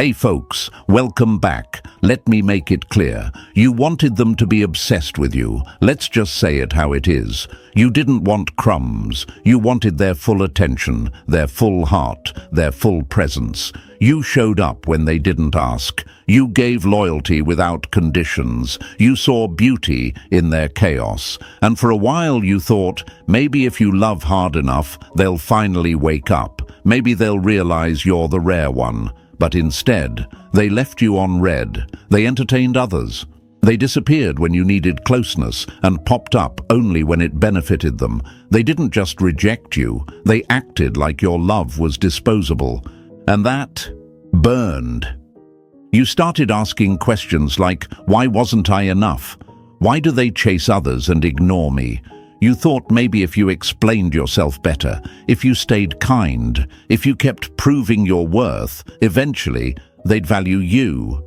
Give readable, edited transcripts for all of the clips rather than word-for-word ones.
Hey folks, welcome back. Let me make it clear. You wanted them to be obsessed with you. Let's just say it how it is. You didn't want crumbs. You wanted their full attention, their full heart, their full presence. You showed up when they didn't ask. You gave loyalty without conditions. You saw beauty in their chaos. And for a while you thought, maybe if you love hard enough, they'll finally wake up. Maybe they'll realize you're the rare one. But instead, they left you on red. They entertained others. They disappeared when you needed closeness and popped up only when it benefited them. They didn't just reject you. They acted like your love was disposable. And that burned. You started asking questions like, why wasn't I enough? Why do they chase others and ignore me? You thought maybe if you explained yourself better, if you stayed kind, if you kept proving your worth, eventually they'd value you.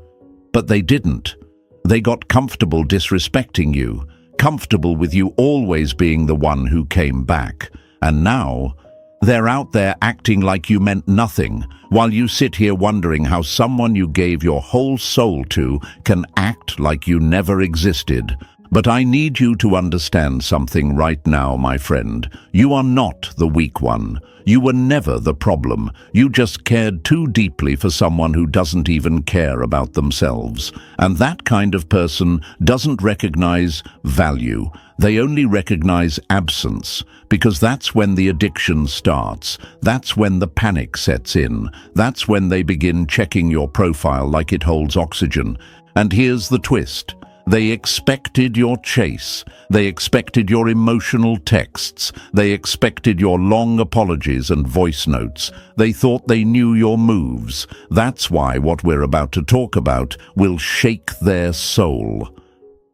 But they didn't. They got comfortable disrespecting you, comfortable with you always being the one who came back. And now, they're out there acting like you meant nothing, while you sit here wondering how someone you gave your whole soul to can act like you never existed. But I need you to understand something right now, my friend. You are not the weak one. You were never the problem. You just cared too deeply for someone who doesn't even care about themselves. And that kind of person doesn't recognize value. They only recognize absence, because that's when the addiction starts. That's when the panic sets in. That's when they begin checking your profile like it holds oxygen. And here's the twist. They expected your chase. They expected your emotional texts. They expected your long apologies and voice notes. They thought they knew your moves. That's why what we're about to talk about will shake their soul.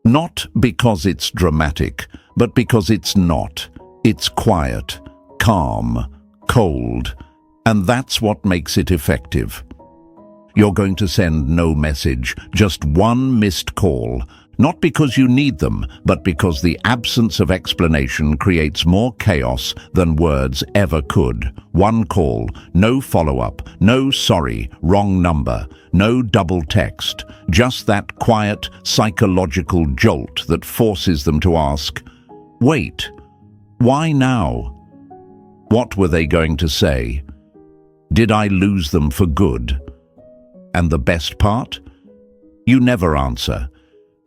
Not because it's dramatic, but because it's not. It's quiet, calm, cold, and that's what makes it effective. You're going to send no message, just one missed call. Not because you need them, but because the absence of explanation creates more chaos than words ever could. One call, no follow-up, no sorry, wrong number, no double text. Just that quiet, psychological jolt that forces them to ask, wait, why now? What were they going to say? Did I lose them for good? And the best part? You never answer.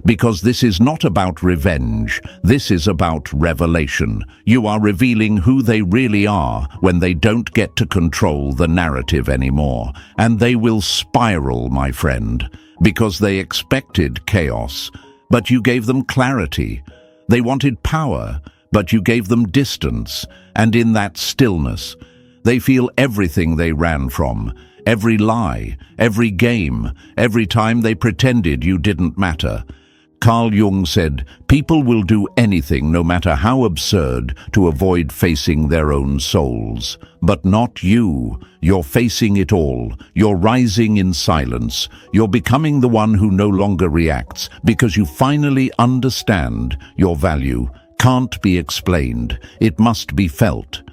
Because this is not about revenge, this is about revelation. You are revealing who they really are when they don't get to control the narrative anymore. And they will spiral, my friend, because they expected chaos, but you gave them clarity. They wanted power, but you gave them distance. And in that stillness, they feel everything they ran from. Every lie, every game, every time they pretended you didn't matter. Carl Jung said, people will do anything, no matter how absurd, to avoid facing their own souls. But not you. You're facing it all. You're rising in silence. You're becoming the one who no longer reacts, because you finally understand your value can't be explained. It must be felt.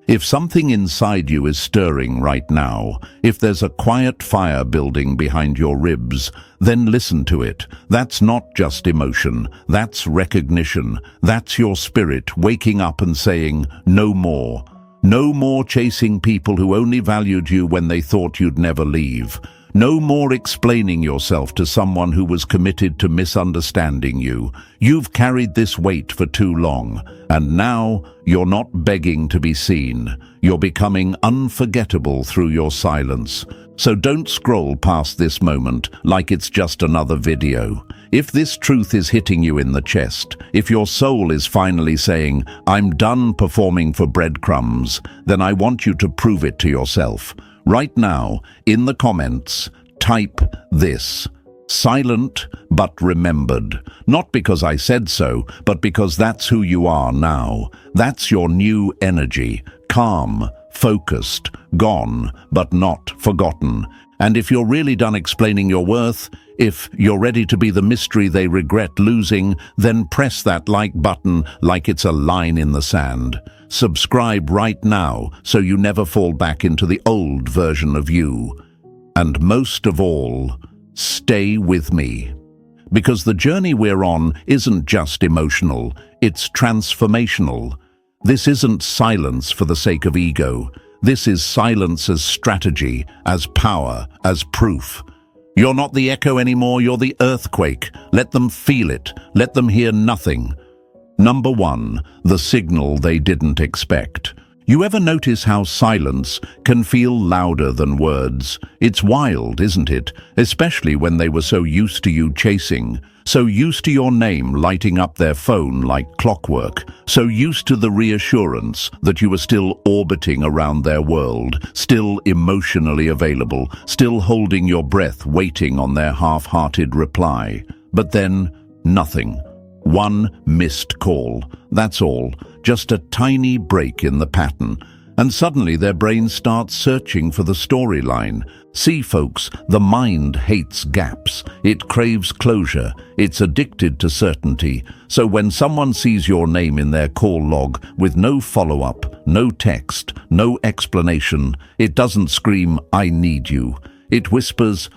If something inside you is stirring right now, if there's a quiet fire building behind your ribs, then listen to it. That's not just emotion, that's recognition. That's your spirit waking up and saying, no more. No more chasing people who only valued you when they thought you'd never leave. No more explaining yourself to someone who was committed to misunderstanding you. You've carried this weight for too long, and now you're not begging to be seen. You're becoming unforgettable through your silence. So don't scroll past this moment like it's just another video. If this truth is hitting you in the chest, if your soul is finally saying, I'm done performing for breadcrumbs, then I want you to prove it to yourself. Right now, in the comments, type this. Silent but remembered. Not because I said so, but because that's who you are now. That's your new energy. Calm, focused, gone, but not forgotten. And if you're really done explaining your worth, if you're ready to be the mystery they regret losing, then press that like button like it's a line in the sand. Subscribe right now so you never fall back into the old version of you. And most of all, stay with me. Because the journey we're on isn't just emotional, it's transformational. This isn't silence for the sake of ego. This is silence as strategy, as power, as proof. You're not the echo anymore, you're the earthquake. Let them feel it. Let them hear nothing. Number 1, the signal they didn't expect. You ever notice how silence can feel louder than words? It's wild, isn't it? Especially when they were so used to you chasing, so used to your name lighting up their phone like clockwork, so used to the reassurance that you were still orbiting around their world, still emotionally available, still holding your breath, waiting on their half-hearted reply. But then, nothing. One missed call. That's all. Just a tiny break in the pattern. And suddenly their brain starts searching for the storyline. See, folks, the mind hates gaps. It craves closure. It's addicted to certainty. So when someone sees your name in their call log with no follow-up, no text, no explanation, it doesn't scream, "I need you." It whispers,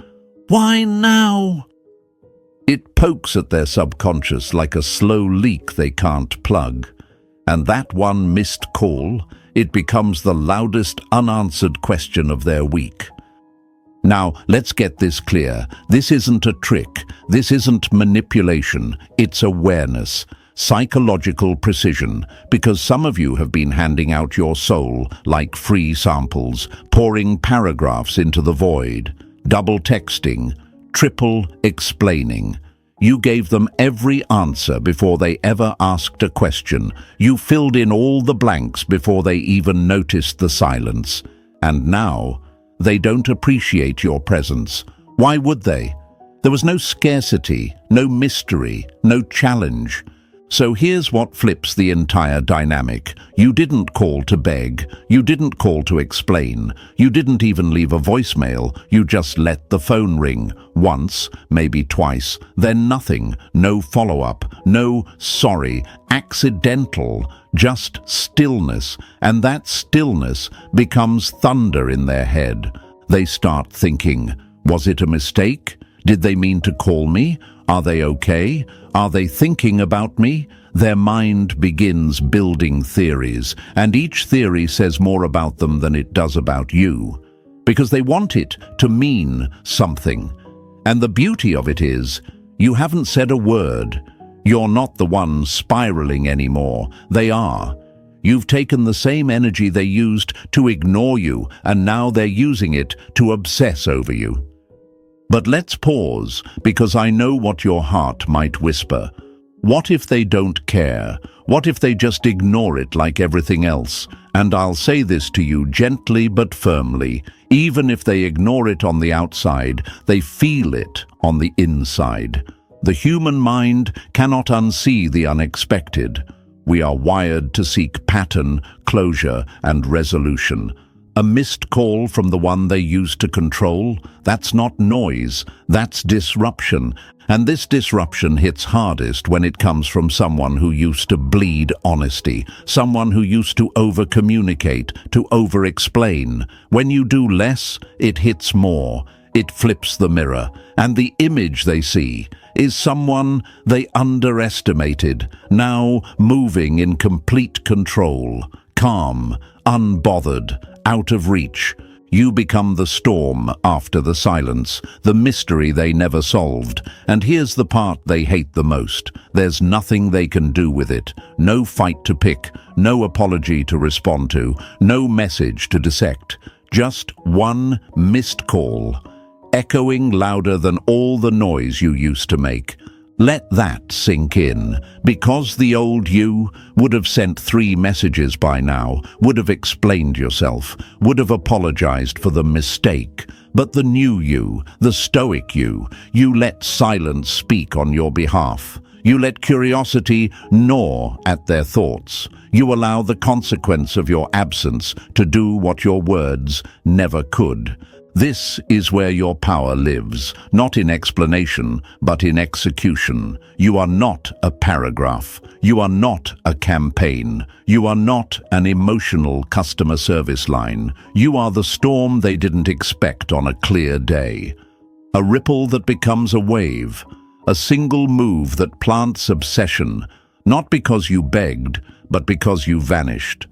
"Why now?" It pokes at their subconscious like a slow leak they can't plug. And that one missed call, it becomes the loudest unanswered question of their week. Now, let's get this clear. This isn't a trick. This isn't manipulation. It's awareness. Psychological precision, because some of you have been handing out your soul like free samples, pouring paragraphs into the void, double texting, triple explaining. You gave them every answer before they ever asked a question. You filled in all the blanks before they even noticed the silence. And now, they don't appreciate your presence. Why would they? There was no scarcity, no mystery, no challenge. So here's what flips the entire dynamic. You didn't call to beg. You didn't call to explain. You didn't even leave a voicemail. You just let the phone ring. Once, maybe twice, then nothing. No follow-up. No sorry. Accidental. Just stillness. And that stillness becomes thunder in their head. They start thinking, was it a mistake? Did they mean to call me? Are they okay? Are they thinking about me? Their mind begins building theories, and each theory says more about them than it does about you, because they want it to mean something. And the beauty of it is, you haven't said a word. You're not the one spiraling anymore. They are. You've taken the same energy they used to ignore you, and now they're using it to obsess over you. But let's pause, because I know what your heart might whisper. What if they don't care? What if they just ignore it like everything else? And I'll say this to you gently but firmly. Even if they ignore it on the outside, they feel it on the inside. The human mind cannot unsee the unexpected. We are wired to seek pattern, closure, and resolution. A missed call from the one they used to control, that's not noise, that's disruption. And this disruption hits hardest when it comes from someone who used to bleed honesty, someone who used to over-communicate, to over-explain. When you do less, it hits more. It flips the mirror, and the image they see is someone they underestimated, now moving in complete control, calm, unbothered, out of reach. You become the storm after the silence, the mystery they never solved. And here's the part they hate the most. There's nothing they can do with it. No fight to pick, no apology to respond to, no message to dissect. Just one missed call, echoing louder than all the noise you used to make. Let that sink in, because the old you would have sent 3 messages by now, would have explained yourself, would have apologized for the mistake. But the new you, the Stoic you let silence speak on your behalf. You let curiosity gnaw at their thoughts. You allow the consequence of your absence to do what your words never could. This is where your power lives, not in explanation, but in execution. You are not a paragraph. You are not a campaign. You are not an emotional customer service line. You are the storm they didn't expect on a clear day. A ripple that becomes a wave. A single move that plants obsession, not because you begged, but because you vanished.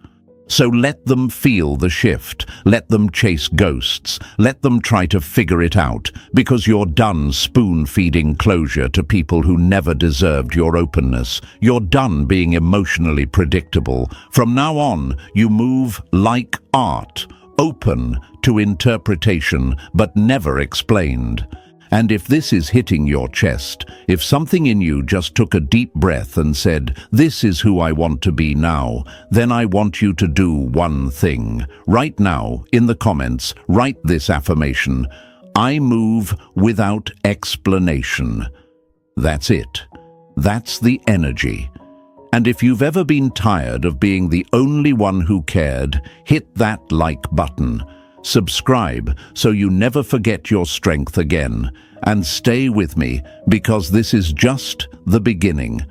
So let them feel the shift, let them chase ghosts, let them try to figure it out, because you're done spoon-feeding closure to people who never deserved your openness. You're done being emotionally predictable. From now on, you move like art, open to interpretation, but never explained. And if this is hitting your chest, if something in you just took a deep breath and said, "This is who I want to be now," then I want you to do one thing. Right now, in the comments, write this affirmation: I move without explanation. That's it. That's the energy. And if you've ever been tired of being the only one who cared, hit that like button. Subscribe so you never forget your strength again. And stay with me, because this is just the beginning.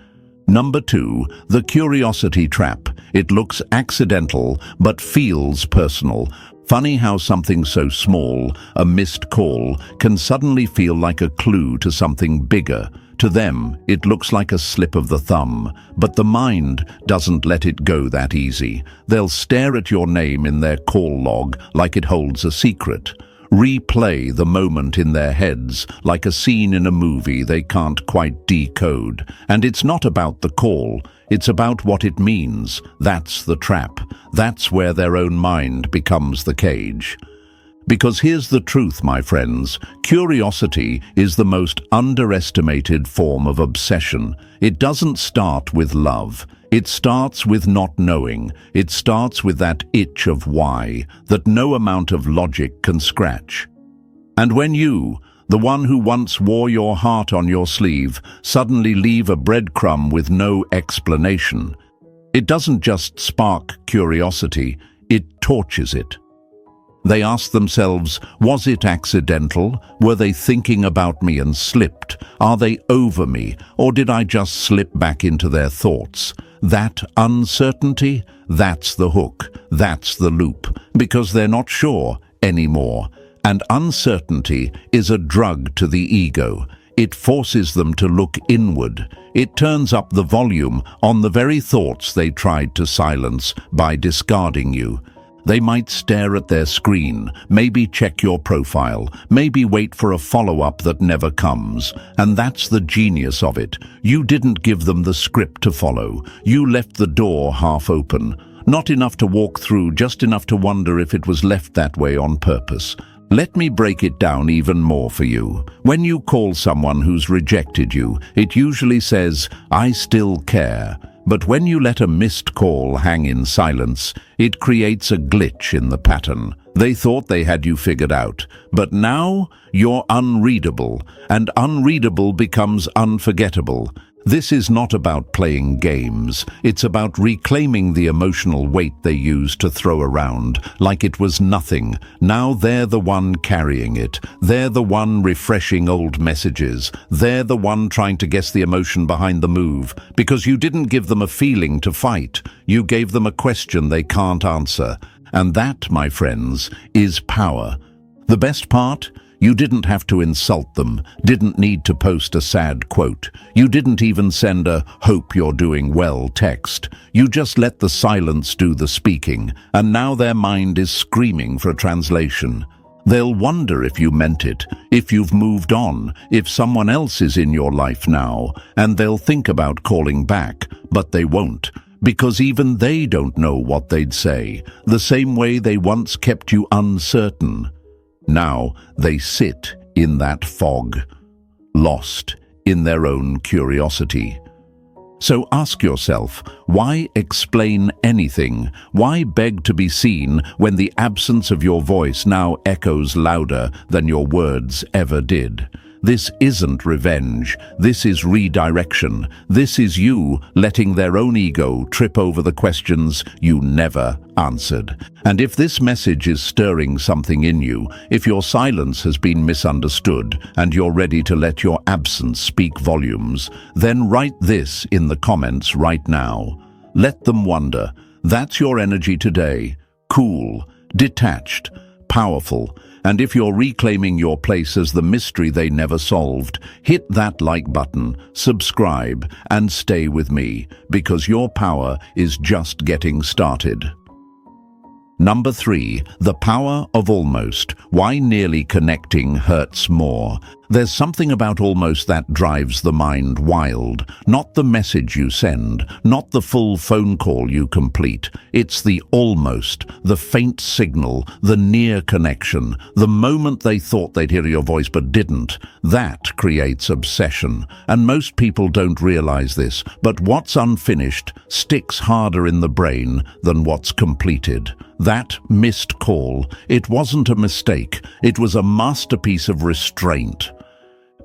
Number 2, the curiosity trap. It looks accidental, but feels personal. Funny how something so small, a missed call, can suddenly feel like a clue to something bigger. To them, it looks like a slip of the thumb, but the mind doesn't let it go that easy. They'll stare at your name in their call log like it holds a secret. Replay the moment in their heads like a scene in a movie they can't quite decode. And it's not about the call, it's about what it means. That's the trap. That's where their own mind becomes the cage. Because here's the truth, my friends. Curiosity is the most underestimated form of obsession. It doesn't start with love. It starts with not knowing. It starts with that itch of why that no amount of logic can scratch. And when you, the one who once wore your heart on your sleeve, suddenly leave a breadcrumb with no explanation, it doesn't just spark curiosity, it torches it. They ask themselves, was it accidental? Were they thinking about me and slipped? Are they over me? Or did I just slip back into their thoughts? That uncertainty, that's the hook, that's the loop, because they're not sure anymore. And uncertainty is a drug to the ego. It forces them to look inward. It turns up the volume on the very thoughts they tried to silence by discarding you. They might stare at their screen, maybe check your profile, maybe wait for a follow-up that never comes. And that's the genius of it. You didn't give them the script to follow. You left the door half open. Not enough to walk through, just enough to wonder if it was left that way on purpose. Let me break it down even more for you. When you call someone who's rejected you, it usually says, "I still care." But when you let a missed call hang in silence, it creates a glitch in the pattern. They thought they had you figured out, but now you're unreadable, and unreadable becomes unforgettable. This is not about playing games. It's about reclaiming the emotional weight they used to throw around like it was nothing. Now they're the one carrying it. They're the one refreshing old messages. They're the one trying to guess the emotion behind the move. Because you didn't give them a feeling to fight. You gave them a question they can't answer. And that, my friends, is power. The best part? You didn't have to insult them, didn't need to post a sad quote. You didn't even send a "hope you're doing well" text. You just let the silence do the speaking, and now their mind is screaming for a translation. They'll wonder if you meant it, if you've moved on, if someone else is in your life now, and they'll think about calling back, but they won't. Because even they don't know what they'd say, the same way they once kept you uncertain. Now they sit in that fog, lost in their own curiosity. So ask yourself, why explain anything? Why beg to be seen when the absence of your voice now echoes louder than your words ever did? This isn't revenge. This is redirection. This is you letting their own ego trip over the questions you never answered. And if this message is stirring something in you, if your silence has been misunderstood and you're ready to let your absence speak volumes, then write this in the comments right now. Let them wonder. That's your energy today. Cool, detached, powerful. And if you're reclaiming your place as the mystery they never solved, hit that like button, subscribe, and stay with me, because your power is just getting started. Number 3, the power of almost. Why nearly connecting hurts more. There's something about almost that drives the mind wild. Not the message you send, not the full phone call you complete. It's the almost, the faint signal, the near connection, the moment they thought they'd hear your voice but didn't. That creates obsession. And most people don't realize this, but what's unfinished sticks harder in the brain than what's completed. That missed call, it wasn't a mistake, it was a masterpiece of restraint.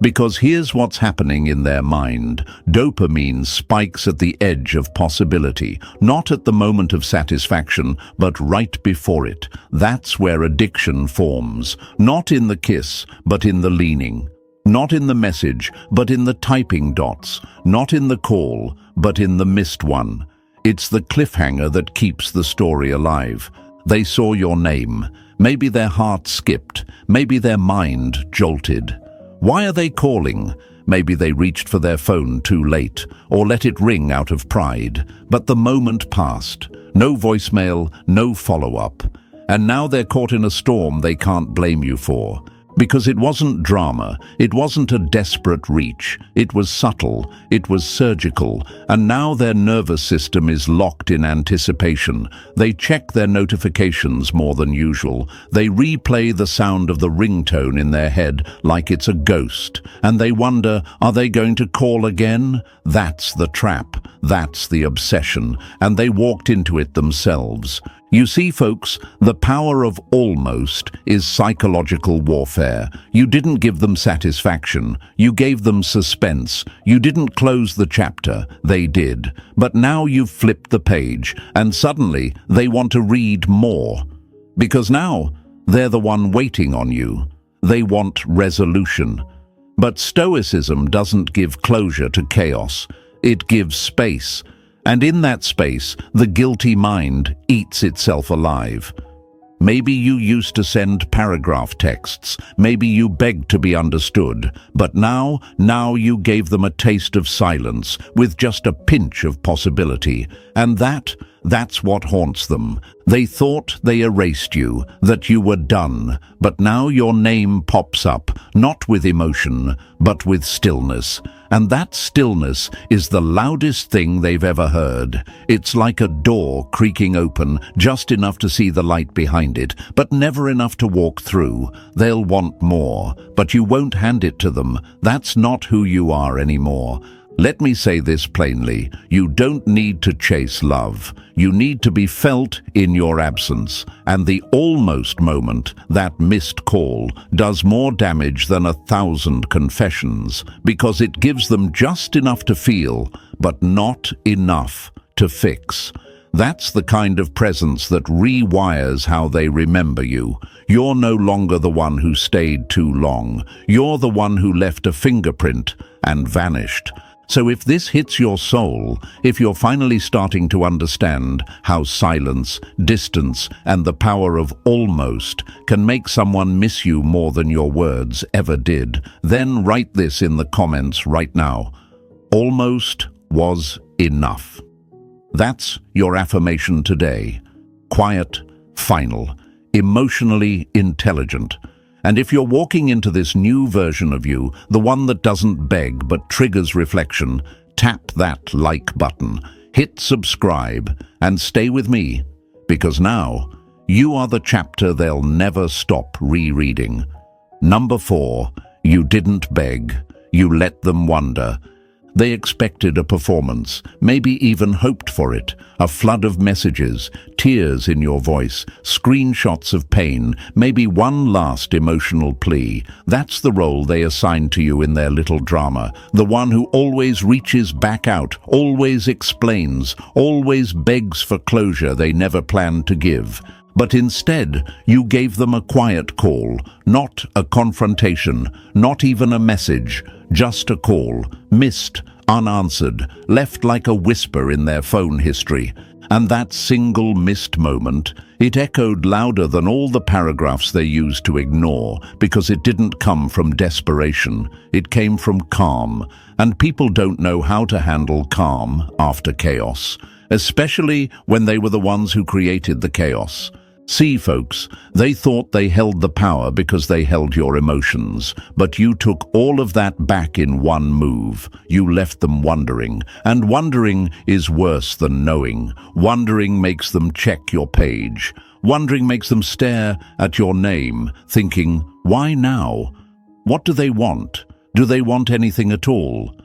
Because here's what's happening in their mind. Dopamine spikes at the edge of possibility, not at the moment of satisfaction, but right before it. That's where addiction forms, not in the kiss, but in the leaning. Not in the message, but in the typing dots. Not in the call, but in the missed one. It's the cliffhanger that keeps the story alive. They saw your name. Maybe their heart skipped. Maybe their mind jolted. Why are they calling? Maybe they reached for their phone too late, or let it ring out of pride. But the moment passed. No voicemail, no follow-up. And now they're caught in a storm they can't blame you for. Because it wasn't drama, it wasn't a desperate reach, it was subtle, it was surgical, and now their nervous system is locked in anticipation. They check their notifications more than usual. They replay the sound of the ringtone in their head like it's a ghost, and they wonder, are they going to call again? That's the trap, that's the obsession, and they walked into it themselves. You see, folks, the power of almost is psychological warfare. You didn't give them satisfaction. You gave them suspense. You didn't close the chapter. They did. But now you've flipped the page, and suddenly they want to read more. Because now they're the one waiting on you. They want resolution. But Stoicism doesn't give closure to chaos. It gives space. And in that space, the guilty mind eats itself alive. Maybe you used to send paragraph texts. Maybe you begged to be understood. But now you gave them a taste of silence with just a pinch of possibility. And that's what haunts them. They thought they erased you, that you were done. But now your name pops up, not with emotion, but with stillness. And that stillness is the loudest thing they've ever heard. It's like a door creaking open, just enough to see the light behind it, but never enough to walk through. They'll want more, but you won't hand it to them. That's not who you are anymore. Let me say this plainly. You don't need to chase love. You need to be felt in your absence. And the almost moment, that missed call, does more damage than 1,000 confessions, because it gives them just enough to feel, but not enough to fix. That's the kind of presence that rewires how they remember you. You're no longer the one who stayed too long. You're the one who left a fingerprint and vanished. So if this hits your soul, if you're finally starting to understand how silence, distance, and the power of almost can make someone miss you more than your words ever did, then write this in the comments right now. Almost was enough. That's your affirmation today. Quiet, final, emotionally intelligent. And if you're walking into this new version of you, the one that doesn't beg but triggers reflection, tap that like button, hit subscribe, and stay with me, because now you are the chapter they'll never stop rereading. Number 4, you didn't beg, you let them wonder. They expected a performance, maybe even hoped for it. A flood of messages, tears in your voice, screenshots of pain, maybe one last emotional plea. That's the role they assigned to you in their little drama. The one who always reaches back out, always explains, always begs for closure they never planned to give. But instead, you gave them a quiet call, not a confrontation, not even a message, just a call, missed, unanswered, left like a whisper in their phone history. And that single missed moment, it echoed louder than all the paragraphs they used to ignore, because it didn't come from desperation, it came from calm. And people don't know how to handle calm after chaos, especially when they were the ones who created the chaos. See, folks, they thought they held the power because they held your emotions, but you took all of that back in one move. You left them wondering, and wondering is worse than knowing. Wondering makes them check your page. Wondering makes them stare at your name, thinking, why now? What do they want? Do they want anything at all?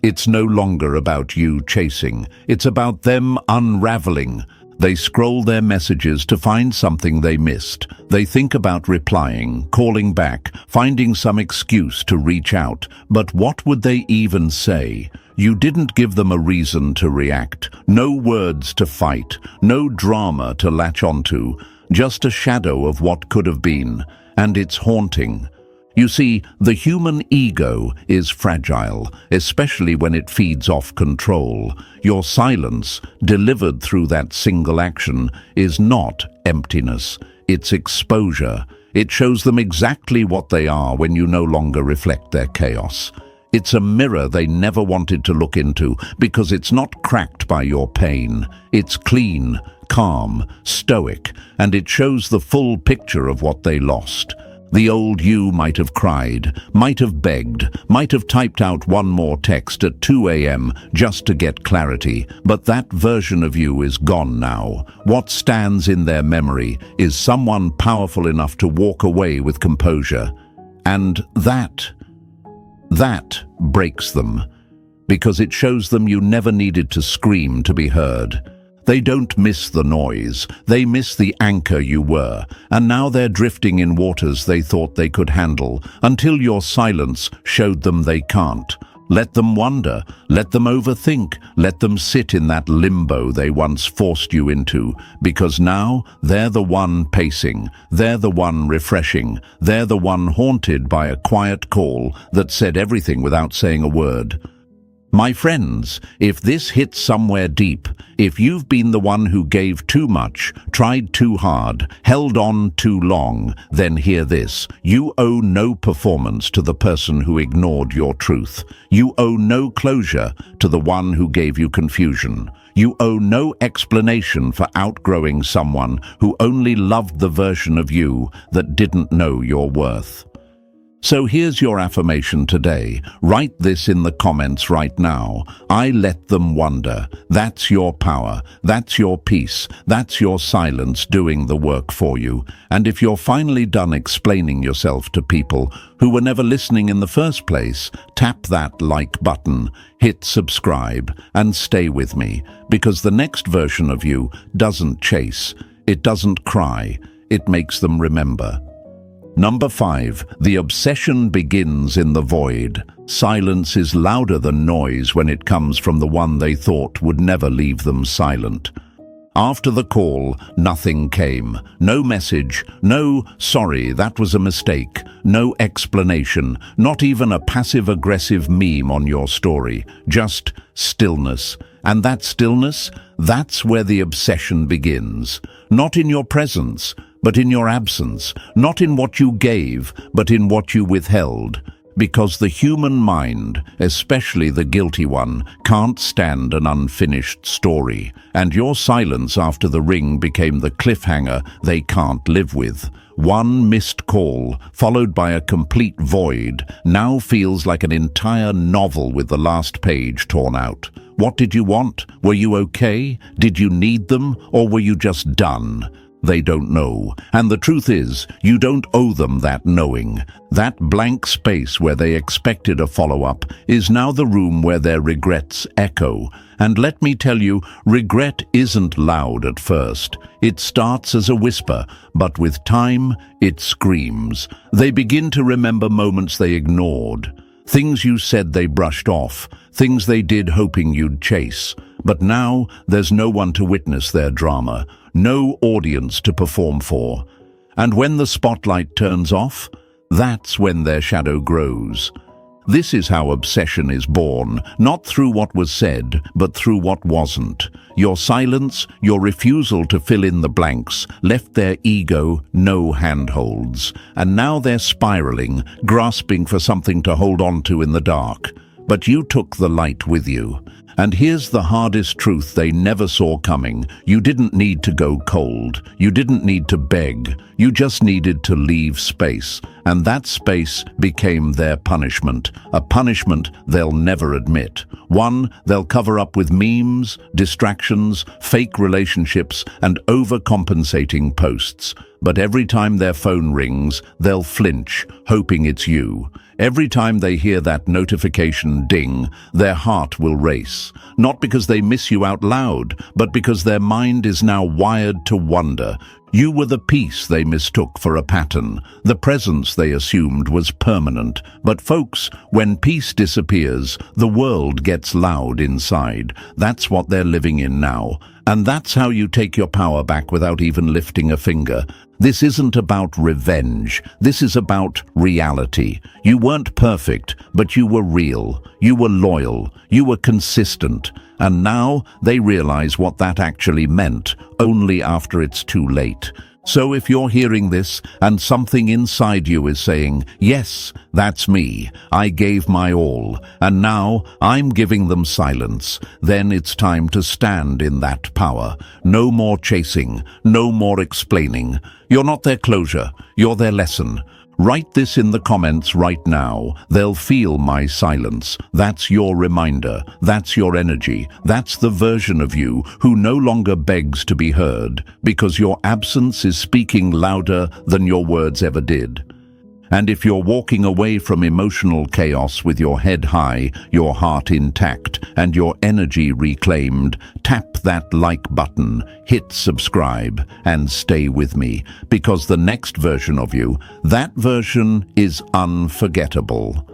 It's no longer about you chasing. It's about them unraveling. They scroll their messages to find something they missed. They think about replying, calling back, finding some excuse to reach out. But what would they even say? You didn't give them a reason to react, no words to fight, no drama to latch onto, just a shadow of what could have been. And it's haunting. You see, the human ego is fragile, especially when it feeds off control. Your silence, delivered through that single action, is not emptiness, it's exposure. It shows them exactly what they are when you no longer reflect their chaos. It's a mirror they never wanted to look into because it's not cracked by your pain. It's clean, calm, stoic, and it shows the full picture of what they lost. The old you might have cried, might have begged, might have typed out one more text at 2 a.m. just to get clarity, but that version of you is gone now. What stands in their memory is someone powerful enough to walk away with composure. And that breaks them, because it shows them you never needed to scream to be heard. They don't miss the noise, they miss the anchor you were, and now they're drifting in waters they thought they could handle, until your silence showed them they can't. Let them wonder, let them overthink, let them sit in that limbo they once forced you into, because now they're the one pacing, they're the one refreshing, they're the one haunted by a quiet call that said everything without saying a word. My friends, if this hits somewhere deep, if you've been the one who gave too much, tried too hard, held on too long, then hear this. You owe no performance to the person who ignored your truth. You owe no closure to the one who gave you confusion. You owe no explanation for outgrowing someone who only loved the version of you that didn't know your worth. So here's your affirmation today. Write this in the comments right now. I let them wonder. That's your power. That's your peace. That's your silence doing the work for you. And if you're finally done explaining yourself to people who were never listening in the first place, tap that like button, hit subscribe, and stay with me, because the next version of you doesn't chase. It doesn't cry. It makes them remember. Number 5, the obsession begins in the void. Silence is louder than noise when it comes from the one they thought would never leave them silent. After the call, nothing came. No message, no "sorry, that was a mistake," no explanation, not even a passive-aggressive meme on your story, just stillness. And that stillness, that's where the obsession begins. Not in your presence, but in your absence, not in what you gave, but in what you withheld. Because the human mind, especially the guilty one, can't stand an unfinished story, and your silence after the ring became the cliffhanger they can't live with. One missed call, followed by a complete void, now feels like an entire novel with the last page torn out. What did you want? Were you okay? Did you need them? Or were you just done? they don't know. And the truth is, you don't owe them that knowing. That blank space where they expected a follow-up is now the room where their regrets echo. And let me tell you, regret isn't loud at first. It starts as a whisper, but with time, it screams. They begin to remember moments they ignored. Things you said they brushed off, things they did hoping you'd chase. But now, there's no one to witness their drama, no audience to perform for. And when the spotlight turns off, that's when their shadow grows. This is how obsession is born, not through what was said, but through what wasn't. Your silence, your refusal to fill in the blanks, left their ego no handholds. And now they're spiraling, grasping for something to hold on to in the dark. But you took the light with you. And here's the hardest truth they never saw coming. You didn't need to go cold. You didn't need to beg. You just needed to leave space. And that space became their punishment. A punishment they'll never admit. One they'll cover up with memes, distractions, fake relationships, and overcompensating posts. But every time their phone rings, they'll flinch, hoping it's you. Every time they hear that notification ding, their heart will race. Not because they miss you out loud, but because their mind is now wired to wonder. You were the piece they mistook for a pattern. The presence they assumed was permanent. But folks, when peace disappears, the world gets loud inside. That's what they're living in now. And that's how you take your power back without even lifting a finger. This isn't about revenge. This is about reality. You weren't perfect, but you were real. You were loyal. You were consistent. And now they realize what that actually meant, only after it's too late. So if you're hearing this and something inside you is saying, yes, that's me, I gave my all, and now I'm giving them silence, then it's time to stand in that power. No more chasing, no more explaining. You're not their closure, you're their lesson. Write this in the comments right now. They'll feel my silence. That's your reminder. That's your energy. That's the version of you who no longer begs to be heard, because your absence is speaking louder than your words ever did. And if you're walking away from emotional chaos with your head high, your heart intact, and your energy reclaimed, tap that like button, hit subscribe, and stay with me, because the next version of you, that version is unforgettable.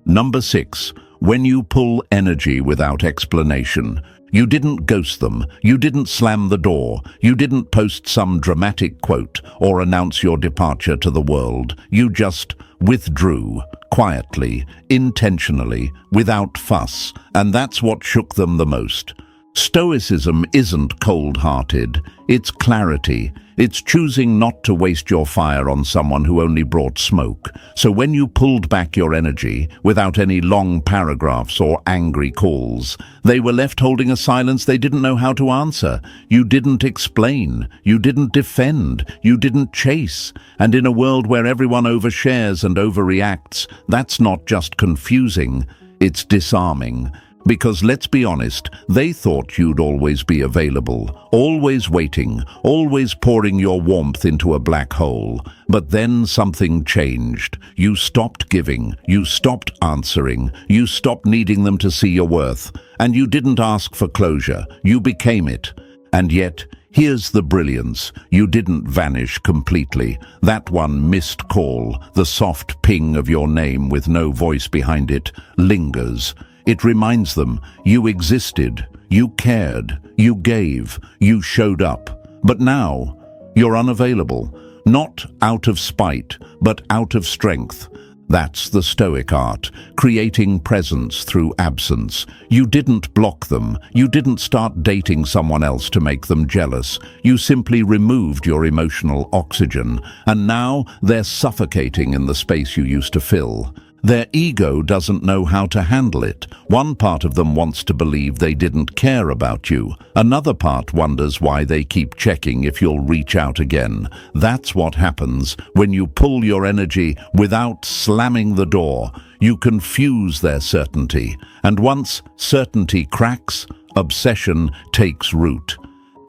Number 6. When you pull energy without explanation. You didn't ghost them, you didn't slam the door, you didn't post some dramatic quote or announce your departure to the world. You just withdrew, quietly, intentionally, without fuss, and that's what shook them the most. Stoicism isn't cold-hearted, it's clarity. It's choosing not to waste your fire on someone who only brought smoke. So when you pulled back your energy, without any long paragraphs or angry calls, they were left holding a silence they didn't know how to answer. You didn't explain, you didn't defend, you didn't chase. And in a world where everyone overshares and overreacts, that's not just confusing, it's disarming. Because let's be honest, they thought you'd always be available, always waiting, always pouring your warmth into a black hole. But then something changed. You stopped giving, you stopped answering, you stopped needing them to see your worth. And you didn't ask for closure, you became it. And yet, here's the brilliance. You didn't vanish completely. That one missed call, the soft ping of your name with no voice behind it, lingers. It reminds them you existed, you cared, you gave, you showed up. But now, you're unavailable, not out of spite, but out of strength. That's the Stoic art, creating presence through absence. You didn't block them. You didn't start dating someone else to make them jealous. You simply removed your emotional oxygen, and now they're suffocating in the space you used to fill. Their ego doesn't know how to handle it. One part of them wants to believe they didn't care about you. Another part wonders why they keep checking if you'll reach out again. That's what happens when you pull your energy without slamming the door. You confuse their certainty. And once certainty cracks, obsession takes root.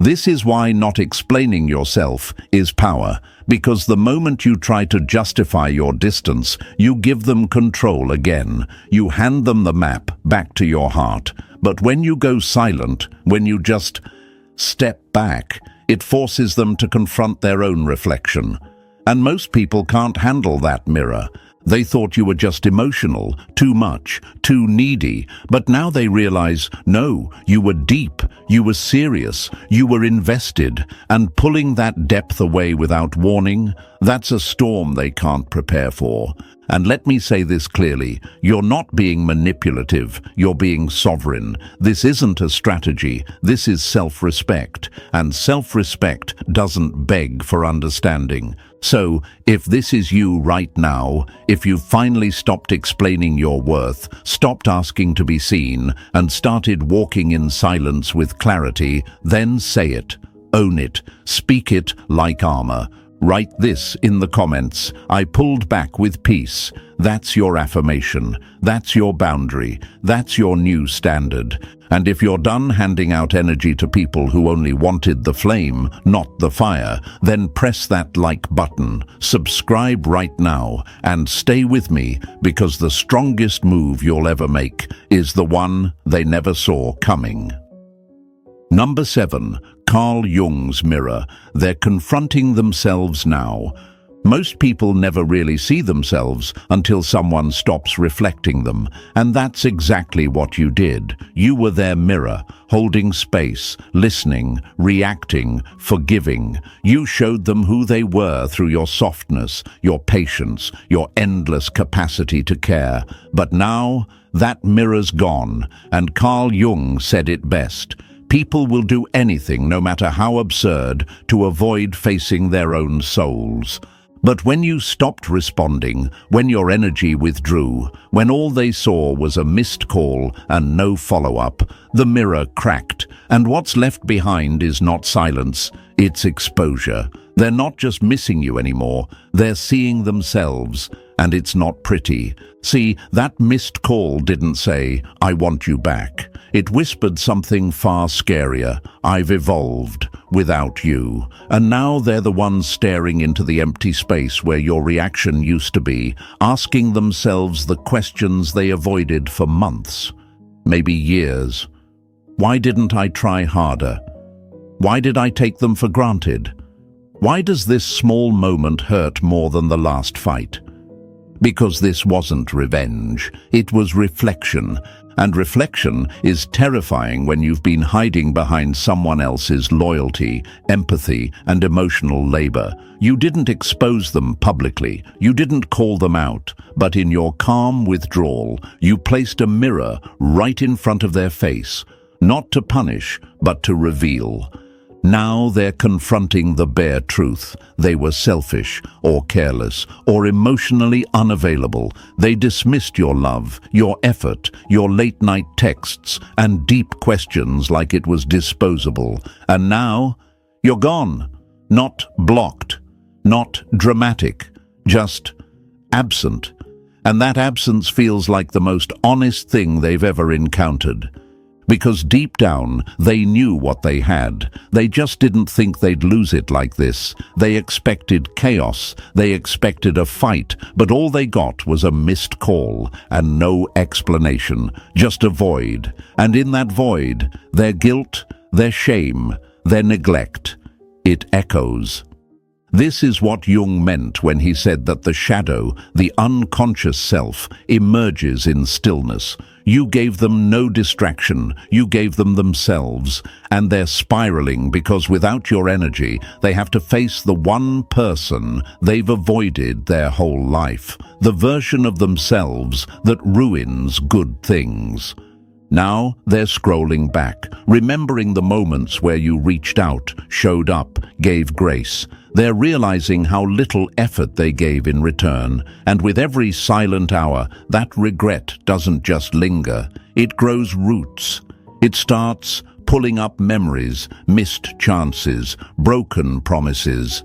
This is why not explaining yourself is power, because the moment you try to justify your distance, you give them control again. You hand them the map back to your heart. But when you go silent, when you just step back, it forces them to confront their own reflection. And most people can't handle that mirror. They thought you were just emotional, too much, too needy, but now they realize, no, you were deep, you were serious, you were invested, and pulling that depth away without warning, that's a storm they can't prepare for. And let me say this clearly, you're not being manipulative, you're being sovereign. This isn't a strategy, this is self-respect, and self-respect doesn't beg for understanding. So, if this is you right now, if you've finally stopped explaining your worth, stopped asking to be seen, and started walking in silence with clarity, then say it, own it, speak it like armor. Write this in the comments, I pulled back with peace. That's your affirmation, that's your boundary, that's your new standard. And if you're done handing out energy to people who only wanted the flame, not the fire, then press that like button, subscribe right now, and stay with me, because the strongest move you'll ever make is the one they never saw coming. Number 7. Carl Jung's mirror. They're confronting themselves now. Most people never really see themselves until someone stops reflecting them, and that's exactly what you did. You were their mirror, holding space, listening, reacting, forgiving. You showed them who they were through your softness, your patience, your endless capacity to care. But now, that mirror's gone, and Carl Jung said it best. People will do anything, no matter how absurd, to avoid facing their own souls. But when you stopped responding, when your energy withdrew, when all they saw was a missed call and no follow-up, the mirror cracked, and what's left behind is not silence, it's exposure. They're not just missing you anymore, they're seeing themselves, and it's not pretty. See, that missed call didn't say, I want you back. It whispered something far scarier. I've evolved without you. And now they're the ones staring into the empty space where your reaction used to be, asking themselves the questions they avoided for months, maybe years. Why didn't I try harder? Why did I take them for granted? Why does this small moment hurt more than the last fight? Because this wasn't revenge, it was reflection. And reflection is terrifying when you've been hiding behind someone else's loyalty, empathy, and emotional labor. You didn't expose them publicly, you didn't call them out, but in your calm withdrawal, you placed a mirror right in front of their face, not to punish, but to reveal. Now they're confronting the bare truth. They were selfish, or careless, or emotionally unavailable. They dismissed your love, your effort, your late-night texts, and deep questions like it was disposable. And now, you're gone. Not blocked, not dramatic, just absent. And that absence feels like the most honest thing they've ever encountered. Because deep down, they knew what they had. They just didn't think they'd lose it like this. They expected chaos, they expected a fight, but all they got was a missed call and no explanation, just a void. And in that void, their guilt, their shame, their neglect, it echoes. This is what Jung meant when he said that the shadow, the unconscious self, emerges in stillness. You gave them no distraction, you gave them themselves, and they're spiraling because without your energy, they have to face the one person they've avoided their whole life, the version of themselves that ruins good things. Now they're scrolling back, remembering the moments where you reached out, showed up, gave grace. They're realizing how little effort they gave in return, and with every silent hour, that regret doesn't just linger, it grows roots. It starts pulling up memories, missed chances, broken promises.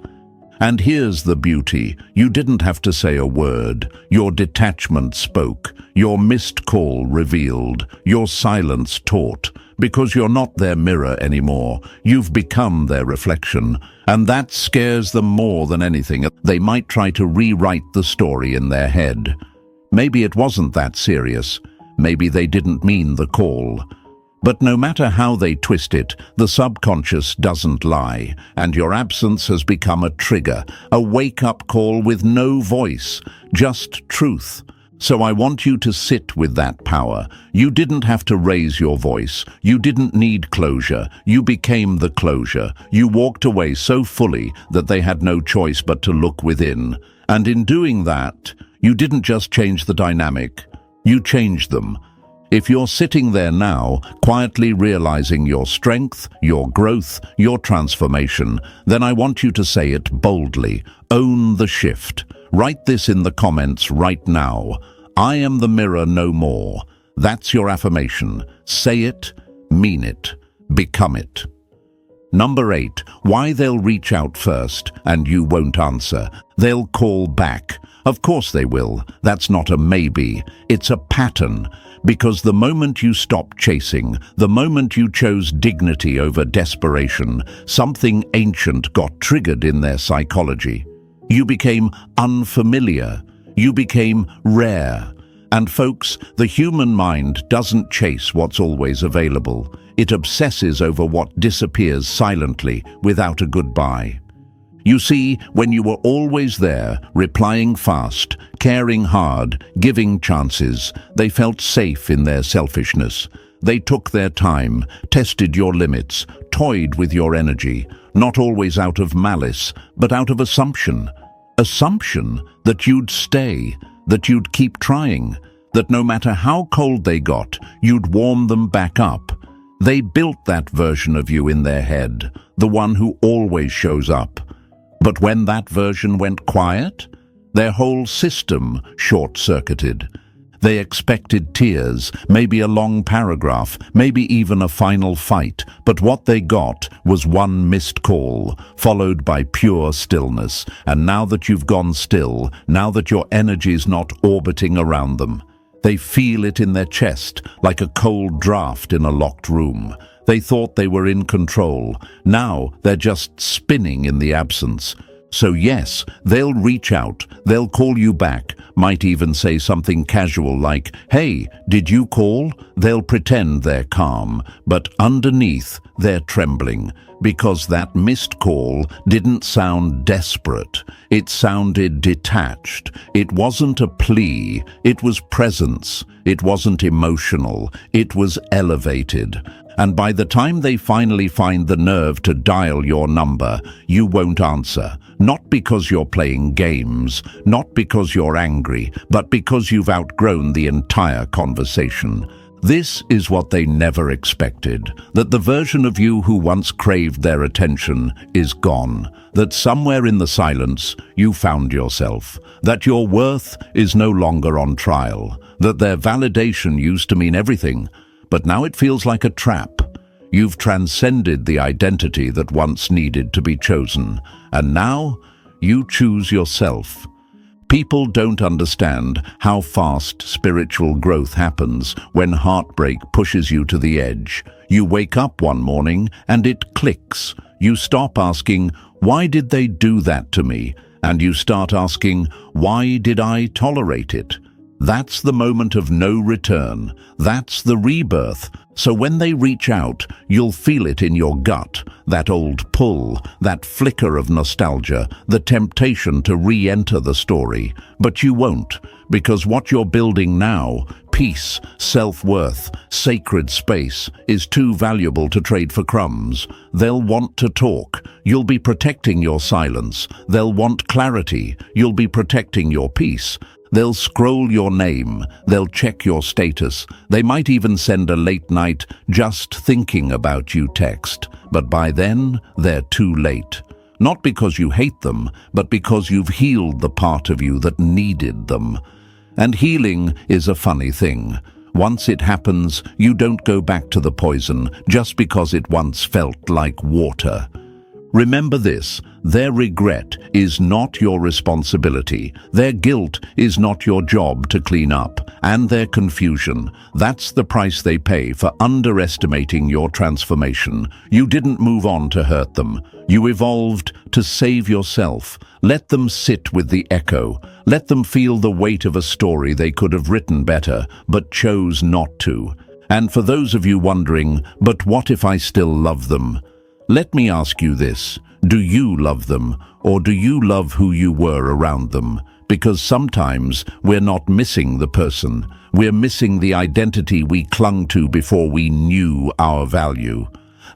And here's the beauty, you didn't have to say a word. Your detachment spoke, your missed call revealed, your silence taught. because you're not their mirror anymore. You've become their reflection, and that scares them more than anything. They might try to rewrite the story in their head. Maybe it wasn't that serious. Maybe they didn't mean the call. But no matter how they twist it, the subconscious doesn't lie, and your absence has become a trigger, a wake-up call with no voice, just truth. So I want you to sit with that power. You didn't have to raise your voice. You didn't need closure. You became the closure. You walked away so fully that they had no choice but to look within. And in doing that, you didn't just change the dynamic, you changed them. If you're sitting there now, quietly realizing your strength, your growth, your transformation, then I want you to say it boldly. Own the shift. Write this in the comments right now. I am the mirror no more. That's your affirmation. Say it, mean it, become it. Number 8, why they'll reach out first and you won't answer. They'll call back. Of course they will. That's not a maybe. It's a pattern. Because the moment you stopped chasing, the moment you chose dignity over desperation, something ancient got triggered in their psychology. You became unfamiliar. You became rare. And folks, the human mind doesn't chase what's always available. It obsesses over what disappears silently without a goodbye. You see, when you were always there, replying fast, caring hard, giving chances, they felt safe in their selfishness. They took their time, tested your limits, toyed with your energy, not always out of malice, but out of assumption. Assumption that you'd stay, that you'd keep trying, that no matter how cold they got, you'd warm them back up. They built that version of you in their head, the one who always shows up. But when that version went quiet, their whole system short-circuited. They expected tears, maybe a long paragraph, maybe even a final fight, but what they got was one missed call, followed by pure stillness. And now that you've gone still, now that your energy's not orbiting around them, they feel it in their chest, like a cold draft in a locked room. They thought they were in control. Now they're just spinning in the absence. So yes, they'll reach out, they'll call you back, might even say something casual like, "Hey, did you call?" They'll pretend they're calm, but underneath they're trembling, because that missed call didn't sound desperate. It sounded detached. It wasn't a plea, it was presence. It wasn't emotional, it was elevated. And by the time they finally find the nerve to dial your number, you won't answer. Not because you're playing games, not because you're angry, but because you've outgrown the entire conversation. This is what they never expected, that the version of you who once craved their attention is gone, that somewhere in the silence you found yourself, that your worth is no longer on trial, that their validation used to mean everything, but now it feels like a trap. You've transcended the identity that once needed to be chosen, and now you choose yourself. People don't understand how fast spiritual growth happens when heartbreak pushes you to the edge. You wake up one morning and it clicks. You stop asking, "Why did they do that to me?" And you start asking, "Why did I tolerate it?" That's the moment of no return. That's the rebirth. So when they reach out, you'll feel it in your gut, that old pull, that flicker of nostalgia, the temptation to re-enter the story. But you won't, because what you're building now, peace, self-worth, sacred space, is too valuable to trade for crumbs. They'll want to talk. You'll be protecting your silence. They'll want clarity. You'll be protecting your peace. They'll scroll your name, they'll check your status, they might even send a late-night "just thinking about you" text. But by then, they're too late. Not because you hate them, but because you've healed the part of you that needed them. And healing is a funny thing. Once it happens, you don't go back to the poison just because it once felt like water. Remember this, their regret is not your responsibility, their guilt is not your job to clean up, and their confusion, that's the price they pay for underestimating your transformation. You didn't move on to hurt them, you evolved to save yourself. Let them sit with the echo, let them feel the weight of a story they could have written better, but chose not to. And for those of you wondering, but what if I still love them? Let me ask you this, do you love them, or do you love who you were around them? Because sometimes we're not missing the person, we're missing the identity we clung to before we knew our value.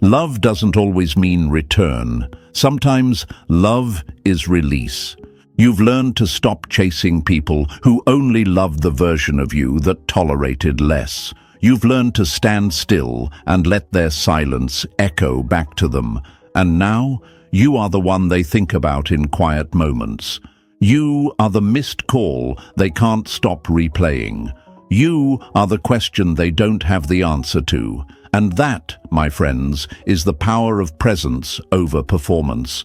Love doesn't always mean return. Sometimes love is release. You've learned to stop chasing people who only loved the version of you that tolerated less. You've learned to stand still and let their silence echo back to them. And now, you are the one they think about in quiet moments. You are the missed call they can't stop replaying. You are the question they don't have the answer to. And that, my friends, is the power of presence over performance.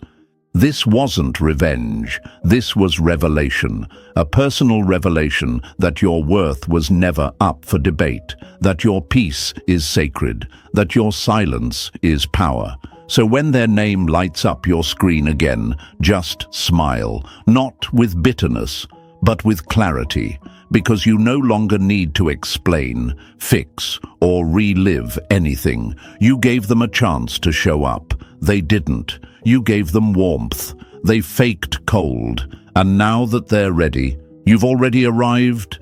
This wasn't revenge, this was revelation, a personal revelation that your worth was never up for debate, that your peace is sacred, that your silence is power. So when their name lights up your screen again, just smile, not with bitterness, but with clarity, because you no longer need to explain, fix, or relive anything. You gave them a chance to show up. They didn't. You gave them warmth. They faked cold. And now that they're ready, you've already arrived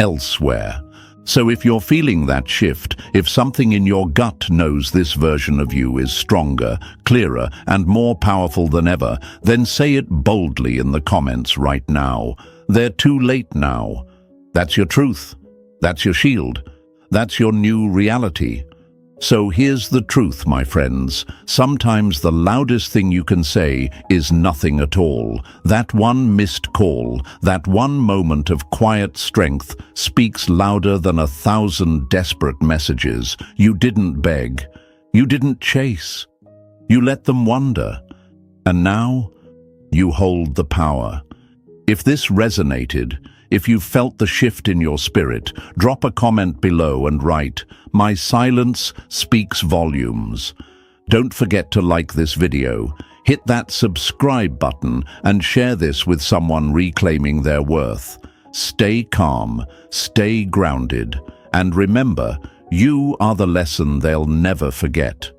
elsewhere. So if you're feeling that shift, if something in your gut knows this version of you is stronger, clearer, and more powerful than ever, then say it boldly in the comments right now. They're too late now. That's your truth. That's your shield. That's your new reality. So here's the truth, my friends. Sometimes the loudest thing you can say is nothing at all. That one missed call, that one moment of quiet strength speaks louder than 1,000 desperate messages. You didn't beg. You didn't chase. You let them wander. And now, you hold the power. If this resonated, if you felt the shift in your spirit, drop a comment below and write, "My silence speaks volumes." Don't forget to like this video, hit that subscribe button, and share this with someone reclaiming their worth. Stay calm, stay grounded, and remember, you are the lesson they'll never forget.